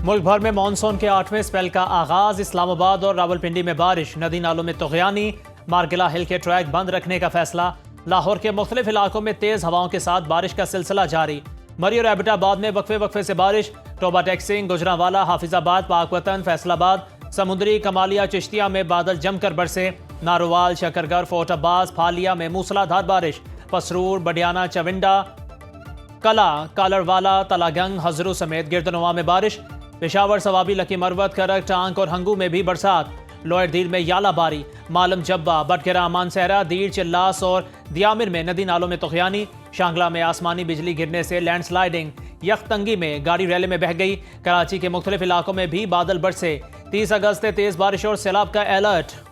मुल्क भर में मानसून के 8वें स्पेल का आगाज। इस्लामाबाद और रावलपिंडी में बारिश, नदी नालों में तुग़यानी, मारगिला हिल के ट्रैक बंद रखने का फैसला। लाहौर के मुख्तलिफ इलाकों में तेज हवाओं के साथ बारिश का सिलसिला जारी। मरी और एबटाबाद में वक्फे वक्फे से बारिश। टोबा टेक्सिंग, गुजरांवाला, हाफिजाबाद, पाकवतन, फैसलाबाद, समुद्री, कमालिया, चिश्तिया में बादल जमकर बरसे। नारोवाल, शकरगर, फोर्ट अब्बास, फालिया में मूसलाधार बारिश। पसरूर, बडियाना, चविंडा, कला, कालरवाला, तलागंग, हजरू समेत गिरदनुमा में बारिश। पेशावर, सवाबी, लकी मरवत, करक, टांक और हंगू में भी बरसात। लोयर दीर में यालाबारी। मालम जब्बा, बटगरा, मानसहरा, दीर, चिल्लास और दियामिर में नदी नालों में तुग़यानी। शांगला में आसमानी बिजली गिरने से लैंडस्लाइडिंग। यखतंगी में गाड़ी रैले में बह गई। कराची के मुख्तलिफ इलाकों में भी बादल बरसे। 30 अगस्त से तेज बारिश और सैलाब का अलर्ट।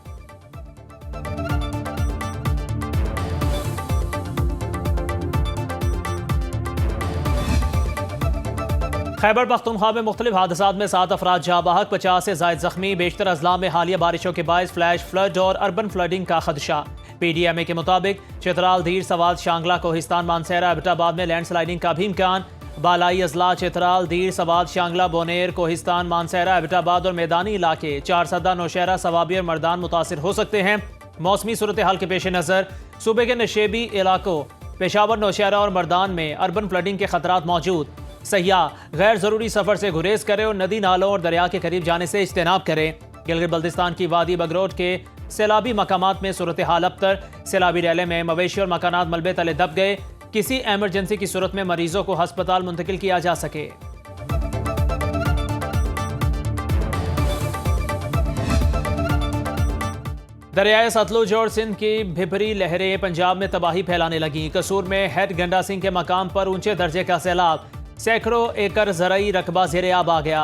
खैबर पख्तूनख्वा में मुख्तलिफ हादसात में 7 अफराद जाँ बहक, 50 से जायद जख्मी। बेशतर अजला में हालिया बारिशों के बायस फ्लैश फ्लड और अर्बन फ्लडिंग का खदशा। PDMA के मुताबिक चित्राल, धीर, सवाद, शांगला, कोहिस्तान, मानसहरा, एबटाबाद में लैंडस्लाइडिंग का भी इम्कान। बालाई अजला चित्राल, धीर, सवाद, शांगला, बोनेर, कोहिस्तान, मानसहरा, एबटाबाद और मैदानी इलाके चारसदा, नौशहरा, सवाबी और मर्दान मुतासिर हो सकते हैं। मौसमी सूरत हाल के पेश नज़र सूबे के नशेबी इलाकों पेशावर, नौशहरा और मर्दान में अर्बन फ्लडिंग के खतरात मौजूद। सयाह गैर ज़रूरी सफ़र से गुरेज करें और नदी नालों और दरिया के करीब जाने से इज्तनाब करें। गिलगित बल्तिस्तान की वादी बगरोट के सैलाबी मकामात में सूरत हाल अबतर। सैलाबी रैले में मवेशी और मकानात मलबे तले दब गए। किसी एमरजेंसी की सूरत में मरीजों को हस्पताल मुंतकिल किया जा सके। दरियाए सतलुज और सिंध की भिपरी लहरें पंजाब में तबाही फैलाने लगी। कसूर में हेड गंडा सिंह के मकाम पर ऊंचे दर्जे का सैलाब। सैकड़ों एकड़ ज़रई रकबा ज़ेर-ए-आब आ गया।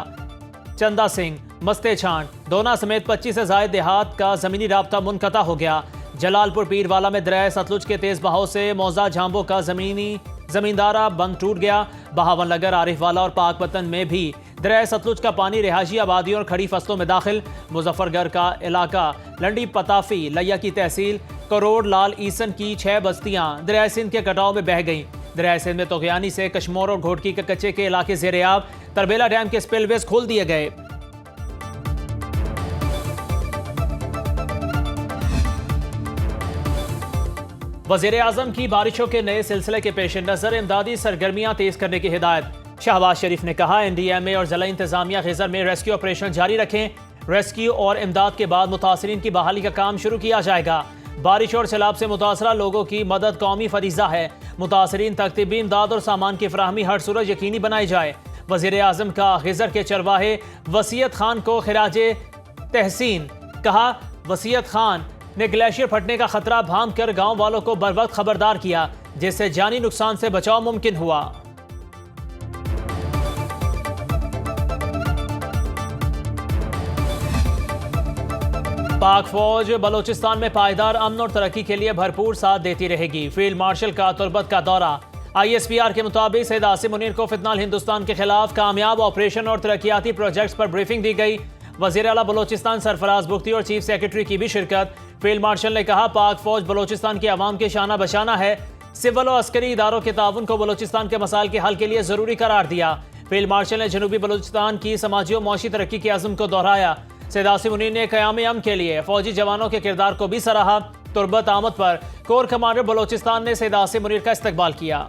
चंदा सिंह, मस्ते छांड, दोना समेत 25 से ज़ायद देहात का ज़मीनी राब्ता मुनक़ता हो गया। जलालपुर पीरवाला में दरियाए सतलुज के तेज़ बहाव से मौजा झांबो का ज़मींदारा बंद टूट गया। बहावन नगर, आरिफवाला और पाकवतन में भी दरियाए सतलुज का पानी रिहायशी आबादियों और खड़ी फसलों में दाखिल। मुजफ्फरगढ़ का इलाका, लंडी पताफी, लैया की तहसील, करोड़ लाल ईसन की 6 बस्तियां दरियाए सिंध के कटाव में बह गईं। दरियाए सिंध में तुग़यानी से कश्मोर और घोटकी के कच्चे के इलाके ज़ेर-ए-आब। तरबेला डैम के स्पिलवेज खोल दिए गए। वज़ीर आज़म की बारिशों के नए सिलसिले के पेश नज़र इमदादी सरगर्मियां तेज करने की हिदायत। शहबाज शरीफ ने कहा, NDMA और ज़िला इंतज़ामिया ग़िज़र में रेस्क्यू ऑपरेशन जारी रखें। रेस्क्यू और इमदाद के बाद मुतासरीन की बहाली का काम शुरू किया जाएगा। बारिश और सैलाब से मुतासरा लोगों की मदद कौमी फरीज़ा है। मुतासरीन तक तिब्बी इमदाद और सामान की फराहमी हर सूरत यकीनी बनाई जाए। वज़ीर आज़म का ग़िज़र के चरवाहे वसीयत खान को खिराजे तहसीन। कहा, वसीयत खान ने ग्लेशियर फटने का खतरा भांप कर गाँव वालों को बर वक्त खबरदार किया, जिससे जानी नुकसान से बचाव मुमकिन हुआ। पाक फौज बलोचिस्तान में पायदार अमन और तरक्की के लिए भरपूर साथ देती रहेगी। फील्ड मार्शल का तुर्बत का दौरा। ISPR के मुताबिक सैयद आसिम मुनीर को फितनाल हिंदुस्तान के खिलाफ कामयाब ऑपरेशन और तरक्याती प्रोजेक्ट्स पर ब्रीफिंग दी गई। वज़ीर आला बलोचिस्तान सरफराज बुख्ती और चीफ सेक्रेटरी की भी शिरकत। फील्ड मार्शल ने कहा, पाक फौज बलोचिस्तान की आवाम के शाना बशाना है। सिविल और अस्करी इदारों के ताउन को बलोचिस्तान के मसाइल के हल के लिए ज़रूरी करार दिया। फील्ड मार्शल ने जनूबी बलोचिस्तान की समाजी और मौशी तरक्की के अज़्म को दोहराया। सैयद आसिम मुनीर ने क़याम अमन के लिए फौजी जवानों के किरदार को भी सराहा। तुर्बत आमद पर कोर कमांडर बलोचिस्तान ने सैयद आसिम मुनीर का इस्तकबाल किया।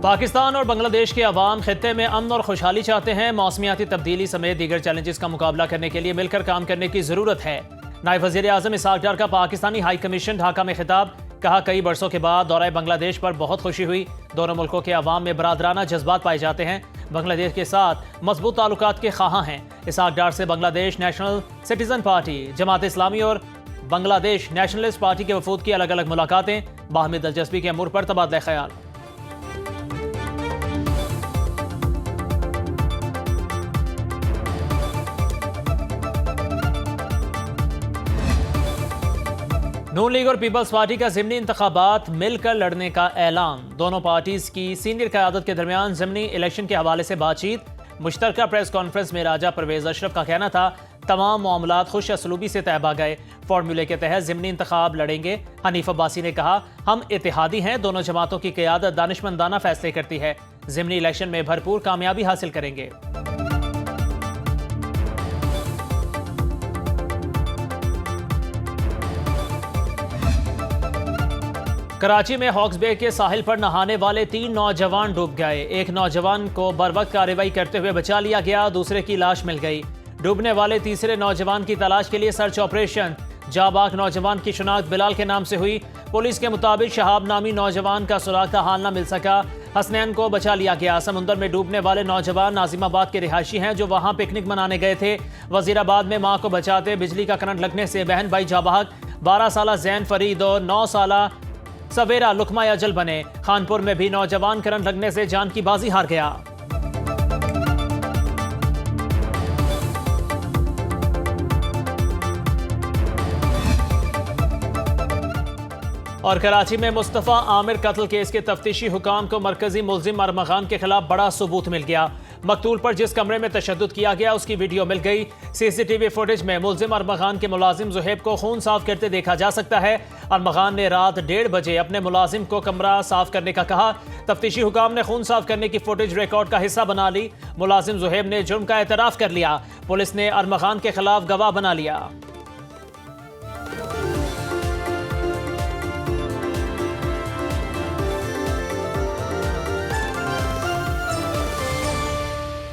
पाकिस्तान और बांग्लादेश के अवाम खित्ते में अमन और खुशहाली चाहते हैं। मौसमियाती तब्दीली समेत दीगर चैलेंजेस का मुकाबला करने के लिए मिलकर काम करने की ज़रूरत है। नायब वज़ीर आज़म इसहाक डार का पाकिस्तानी हाई कमीशन ढाका में खिताब। कहा, कई बरसों के बाद दौरा बांग्लादेश पर बहुत खुशी हुई। दोनों मुल्कों के अवाम में बरादराना जज्बात पाए जाते हैं। बांग्लादेश के साथ मजबूत ताल्लुकात के ख़्वाहां हैं। इसहाक डार से Bangladesh national citizen party, Jamaat Islami और बांग्लादेश नेशनलिस्ट पार्टी के वफूद की अलग अलग मुलाकातें। बाहमी दिलचस्पी के अमूर पर तबादला ख्याल। नून लीग और पीपल्स पार्टी का ज़िमनी इंतखाबात मिलकर लड़ने का ऐलान। दोनों पार्टीज की सीनियर क़यादत के दरमियान ज़िमनी इलेक्शन के हवाले से बातचीत। मुश्तरका प्रेस कॉन्फ्रेंस में राजा परवेज अशरफ का कहना था, तमाम मामलात खुश असलूबी से तहबा गए। फार्मूले के तहत ज़िमनी इंतखाब लड़ेंगे। हनीफ अब्बासी ने कहा, हम इत्तेहादी हैं, दोनों जमातों की क़यादत दानिशमंदाना फैसले करती है। ज़िमनी इलेक्शन में भरपूर कामयाबी हासिल करेंगे। कराची में हॉक्स बे के साहिल पर नहाने वाले 3 नौजवान डूब गए। एक नौजवान को बरवक्त कार्रवाई करते हुए बचा लिया गया, दूसरे की लाश मिल गई। डूबने वाले तीसरे नौजवान की तलाश के लिए सर्च ऑपरेशन। जाबाक नौजवान की शिनाख्त बिलाल के नाम से हुई। पुलिस के मुताबिक शहाब नामी नौजवान का सुराग का हाल न मिल सका। हसनैन को बचा लिया गया। समुंदर में डूबने वाले नौजवान नाजिमाबाद के रिहायशी हैं जो वहां पिकनिक मनाने गए थे। वजीराबाद में मां को बचाते बिजली का करंट लगने से बहन भाई जाबाक। 12 साला जैन फरीद और 9 साला सवेरा लुकमा अजल बने। खानपुर में भी नौजवान करंट लगने से जान की बाजी हार गया। और कराची में मुस्तफ़ा आमिर कत्ल केस के तफ्तीशी हुकाम को मरकजी मुल्जिम अरमगान के खिलाफ बड़ा सबूत मिल गया। मकतूल पर जिस कमरे में तशद्दुद किया गया उसकी वीडियो मिल गई। सीसीटीवी फुटेज में मुल्जिम अरमगान के मुलाजिम जुहेब को खून साफ करते देखा जा सकता है। अरमगान ने रात 1:30 बजे अपने मुलाजिम को कमरा साफ करने का कहा। तफ्तीशी हुकाम ने खून साफ करने की फुटेज रिकॉर्ड का हिस्सा बना ली। मुलाजिम जुहेब ने जुर्म का एतराफ़ कर लिया। पुलिस ने अरमगान के खिलाफ गवाह बना लिया।